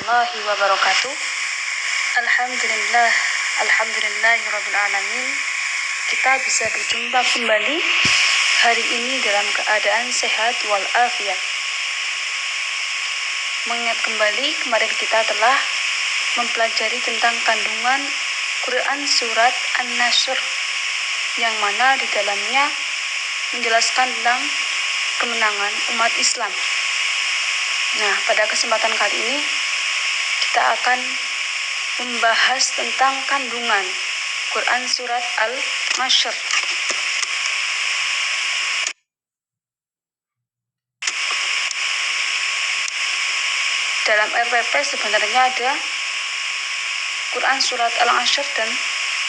warahmatullahi wabarakatuh. Alhamdulillahirrabbilalamin. Kita bisa berjumpa kembali hari ini dalam keadaan sehat walafiat. Mengingat kembali kemarin kita telah mempelajari tentang kandungan Quran surat An-Nasr, yang mana di dalamnya menjelaskan tentang kemenangan umat Islam. Nah, pada kesempatan kali ini kita akan membahas tentang kandungan Quran surat Al-Nasr. Dalam RPP sebenarnya ada Quran surat Al-Nasr dan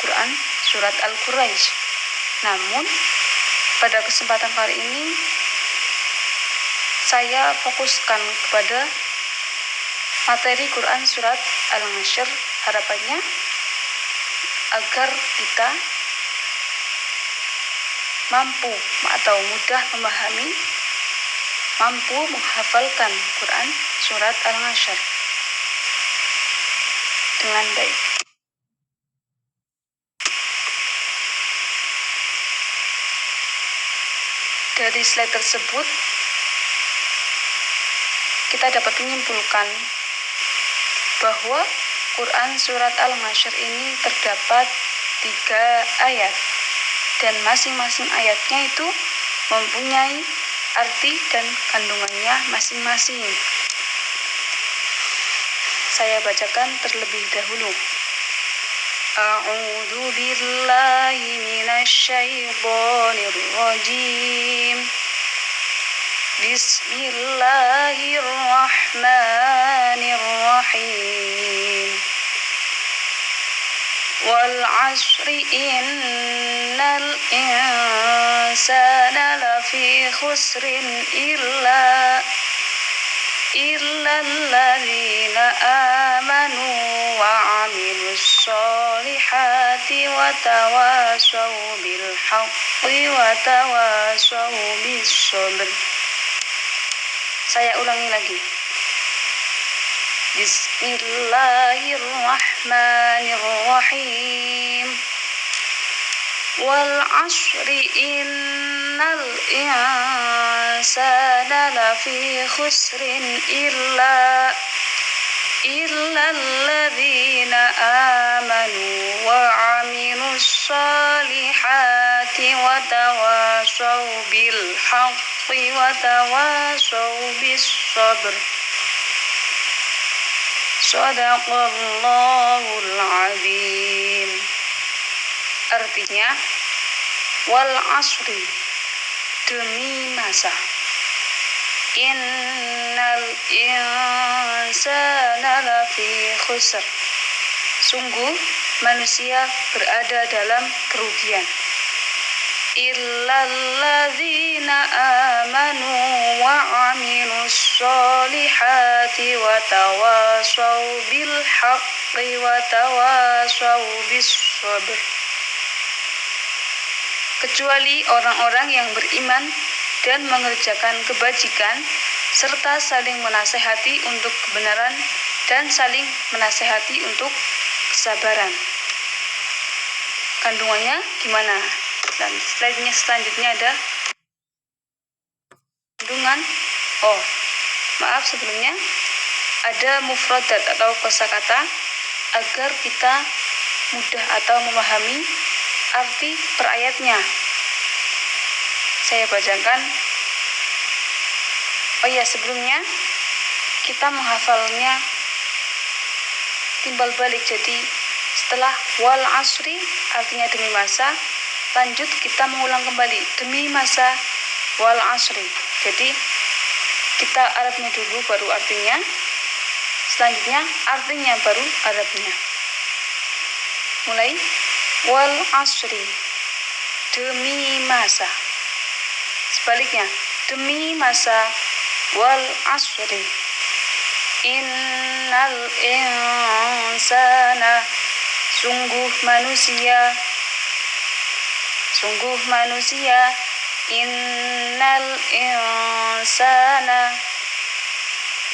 Quran surat Al-Quraisy. Namun pada kesempatan kali ini saya fokuskan kepada materi Quran surat Al-Nasr, harapannya agar kita mampu atau mudah memahami, mampu menghafalkan Quran surat Al-Nasr dengan baik. Dari slide tersebut kita dapat menyimpulkan bahwa Quran surat Al-Nasr ini terdapat 3 ayat, dan masing-masing ayatnya itu mempunyai arti dan kandungannya masing-masing. Saya bacakan terlebih dahulu. A'udzu billahi minasyaitonir rajim. Bismillahirrahmanirrahim. Wal 'asri innal insana lafi khusrin illa alladzina amanu wa 'amilus solihati wa tawasaw bil haqqi wa tawasaw bis sabr. Saya ulangi lagi. Bismillahirrahmanirrahim. Wal 'asri innal insana lafi khusrin illa alladzina amanu wa 'amilus solihati wa tawasaw bil haqqi wa tawasaw bis sabr. Shadaqallahul azim. Artinya, wal 'asri, demi masa, innal insana lafi khusr, sungguh manusia berada dalam kerugian. Illalladzina amanu wa 'amilus solihati wa tawasaw bil haqqi wa tawasaw bis sabr. Kecuali orang-orang yang beriman dan mengerjakan kebajikan serta saling menasehati untuk kebenaran dan saling menasehati untuk kesabaran. Kandungannya gimana? Dan slide-nya selanjutnya ada kandungan. Sebelumnya ada mufradat atau kosakata agar kita mudah atau memahami arti per ayatnya. Saya bacakan. Sebelumnya kita menghafalnya timbal balik. Jadi setelah wal 'asri artinya demi masa, lanjut kita mengulang kembali demi masa wal 'asri. Jadi kita Arabnya dulu baru artinya, selanjutnya artinya baru Arabnya. Mulai wal 'asri, demi masa. Sebaliknya, demi masa wal 'asri. Innal insana, sungguh manusia, innal insana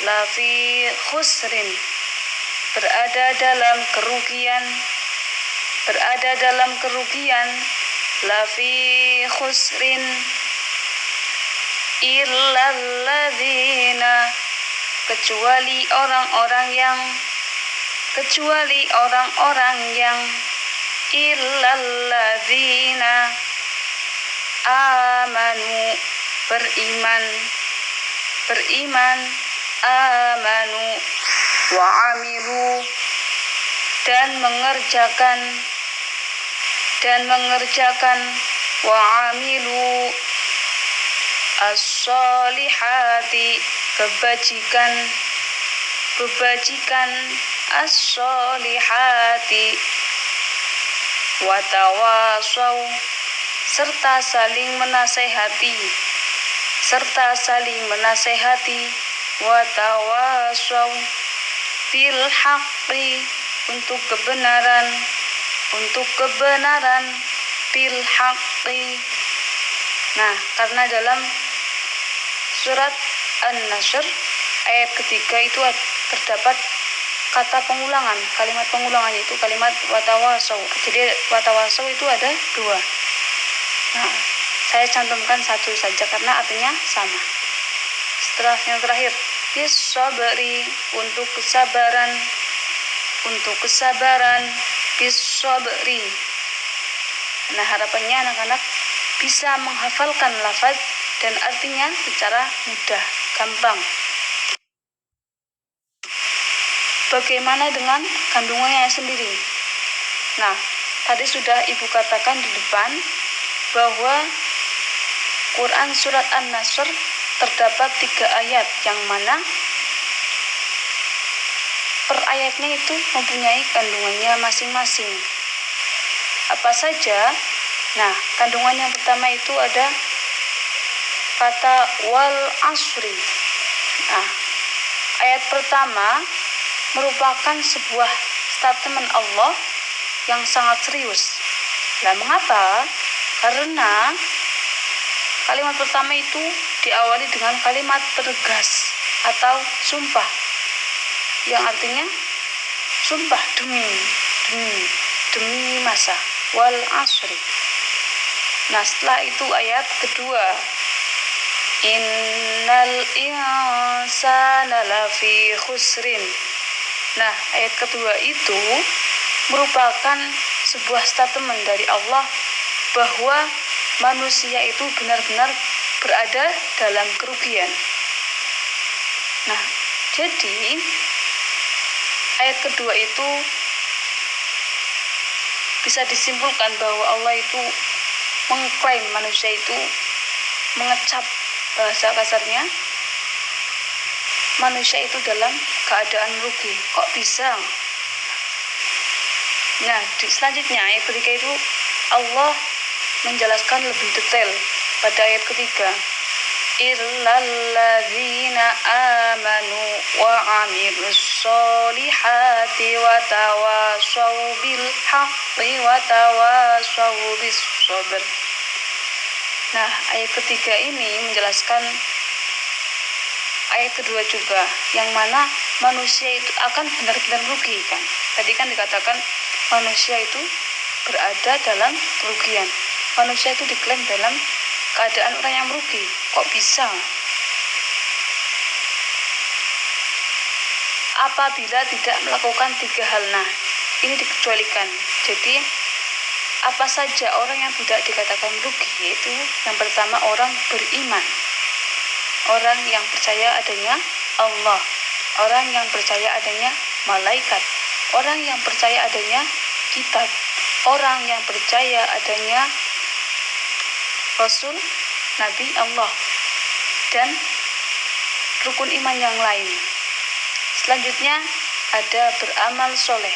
lafi khusrin, berada dalam kerugian, lafi khusrin illalladzina, kecuali orang-orang yang illalladzina amanu, beriman amanu wa amilu, dan mengerjakan wa amilu as-solihati, kebajikan as-solihati, wa tawasaw, serta saling menasehati, wa tawasaw bil haqqi, untuk kebenaran bil haqqi. Nah, karena dalam surat An-Nasr ayat ketiga itu terdapat kata pengulangan, kalimat pengulangan, itu kalimat watawasaw. Jadi watawasaw itu ada 2. Nah, saya cantumkan 1 saja karena artinya sama. Setelah yang terakhir, bis-sabri, untuk kesabaran, bis-sabri. Nah, harapannya anak-anak bisa menghafalkan lafaz dan artinya secara mudah, gampang. Bagaimana dengan kandungannya sendiri? Nah, tadi sudah Ibu katakan di depan bahwa Quran surat An-Nasr terdapat 3 ayat yang mana per ayatnya itu mempunyai kandungannya masing-masing. Apa saja? Nah, kandungan yang pertama itu ada kata wal asri. Nah, ayat pertama merupakan sebuah statement Allah yang sangat serius. Nah, mengapa? Karena kalimat pertama itu diawali dengan kalimat tegas atau sumpah, yang artinya sumpah demi masa, wal asri. Nah, setelah itu ayat kedua, innal insana lafi khusrin. Nah, ayat kedua itu merupakan sebuah statement dari Allah bahwa manusia itu benar-benar berada dalam kerugian. Nah, jadi ayat kedua itu bisa disimpulkan bahwa Allah itu mengklaim manusia itu, mengecap, bahasa kasarnya, manusia itu dalam keadaan rugi. Kok bisa? Nah, selanjutnya ayat ketiga itu Allah menjelaskan lebih detail pada ayat ketiga, illalladzina amanu wa amilus solihati wa tawasaw bil haqqi wa tawasaw bis sabr. Nah, ayat ketiga ini menjelaskan ayat kedua juga, yang mana manusia itu akan benar-benar rugi kan. Tadi kan dikatakan manusia itu berada dalam kerugian. Manusia itu diklaim dalam keadaan orang yang merugi. Kok bisa? Apabila tidak melakukan 3 hal. Nah, ini dikecualikan. Jadi, apa saja orang yang tidak dikatakan rugi? Yaitu yang pertama, orang beriman, orang yang percaya adanya Allah, orang yang percaya adanya malaikat, orang yang percaya adanya kitab, orang yang percaya adanya Rasul, Nabi Allah, dan rukun iman yang lain. Selanjutnya ada beramal soleh.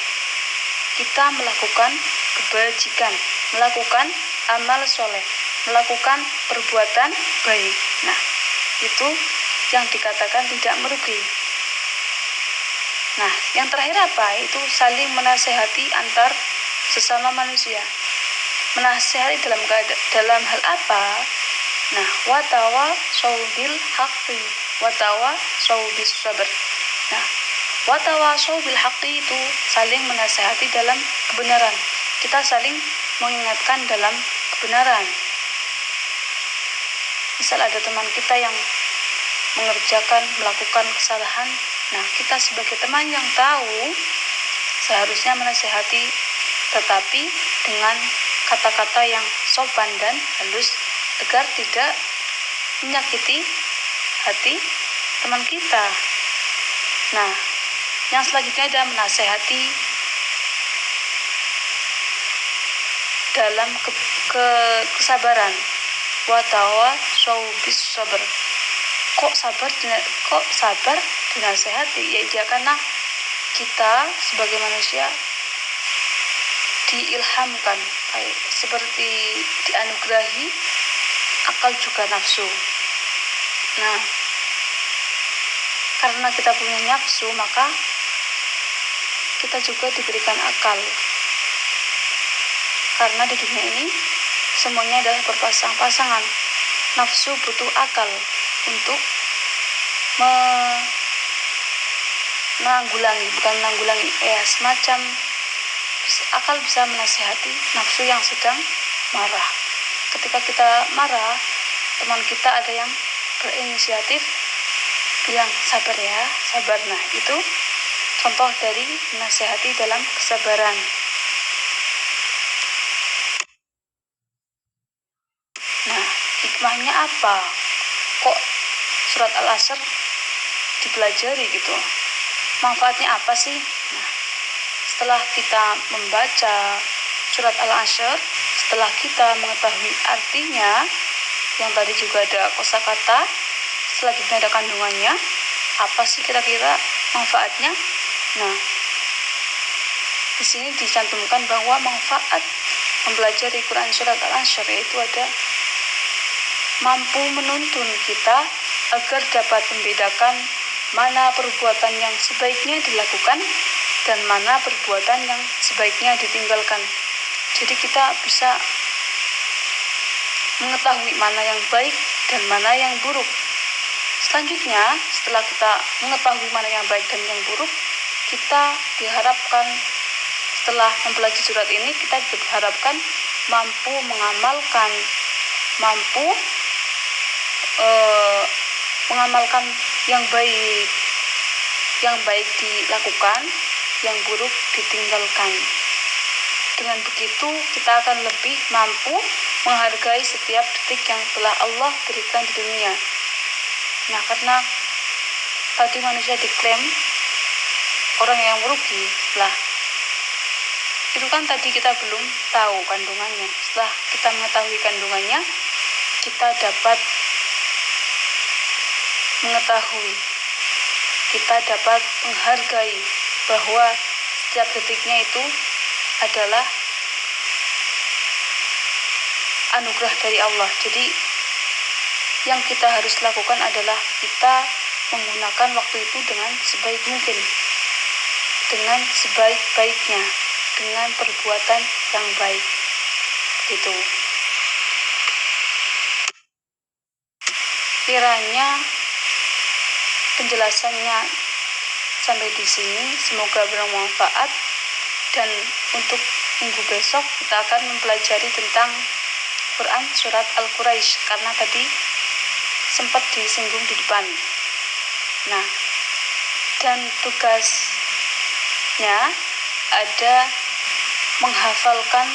Kita melakukan kebajikan, melakukan amal soleh, melakukan perbuatan baik. Nah, itu yang dikatakan tidak merugi. Nah, yang terakhir apa? Itu saling menasehati antar sesama manusia. Menasehati dalam hal apa? Nah, watawa saubil haqqi, watawa saubis sabr. Nah, Watawasau bil haqqi itu saling menasehati dalam kebenaran. Kita saling mengingatkan dalam kebenaran. Misal ada teman kita yang melakukan kesalahan, nah kita sebagai teman yang tahu seharusnya menasehati, tetapi dengan kata-kata yang sopan dan halus agar tidak menyakiti hati teman kita. Nah, yang selanjutnya ada menasehati dalam kesabaran. Watawasau bis sabr. Kok sabar dinasehati? Ya karena kita sebagai manusia diilhamkan, seperti dianugerahi akal juga nafsu. Nah, karena kita punya nafsu, maka kita juga diberikan akal. Karena di dunia ini semuanya adalah berpasang-pasangan. Nafsu butuh akal untuk menanggulangi, semacam akal bisa menasihati nafsu yang sedang marah. Ketika kita marah, teman kita ada yang berinisiatif bilang sabar ya, sabar. Nah, itu contoh dari menasihati dalam kesabaran. Nah, hikmahnya apa? Kok surat Al-Asr dipelajari gitu? Manfaatnya apa sih? Nah, setelah kita membaca surat Al-Asr, setelah kita mengetahui artinya, yang tadi juga ada kosakata, selanjutnya ada kandungannya, apa sih kira-kira manfaatnya? Nah, di sini dicantumkan bahwa manfaat mempelajari Quran surat Al-Asr yaitu ada mampu menuntun kita agar dapat membedakan mana perbuatan yang sebaiknya dilakukan dan mana perbuatan yang sebaiknya ditinggalkan. Jadi kita bisa mengetahui mana yang baik dan mana yang buruk. Selanjutnya, setelah kita mengetahui mana yang baik dan yang buruk, kita diharapkan setelah mempelajari surat ini, kita diharapkan mampu mengamalkan yang baik dilakukan, yang buruk ditinggalkan. Dengan begitu kita akan lebih mampu menghargai setiap detik yang telah Allah berikan di dunia. Nah, karena tadi manusia diklaim orang yang merugi, itu kan tadi kita belum tahu kandungannya. Setelah kita mengetahui kandungannya, kita dapat menghargai bahwa setiap detiknya itu adalah anugerah dari Allah. Jadi yang kita harus lakukan adalah kita menggunakan waktu itu dengan sebaik mungkin, dengan sebaik-baiknya, dengan perbuatan yang baik. Gitu. Kiranya penjelasannya sampai di sini, semoga bermanfaat. Dan untuk minggu besok kita akan mempelajari tentang Quran surat Al-Quraisy, karena tadi sempat disinggung di depan. Nah, dan tugasnya ada menghafalkan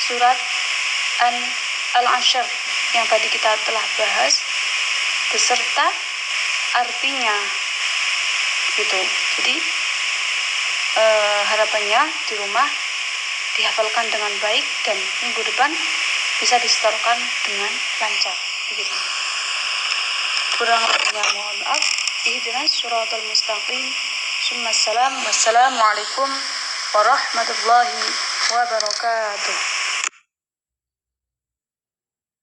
surat Al-Asr yang tadi kita telah bahas beserta artinya gitu. Jadi harapannya di rumah dihafalkan dengan baik dan minggu depan bisa disetorkan dengan lancar begitu. Kurang lebihnya mohon maaf. Ihdinas siratal mustaqim. Wassalamualaikum warahmatullahi wabarakatuh.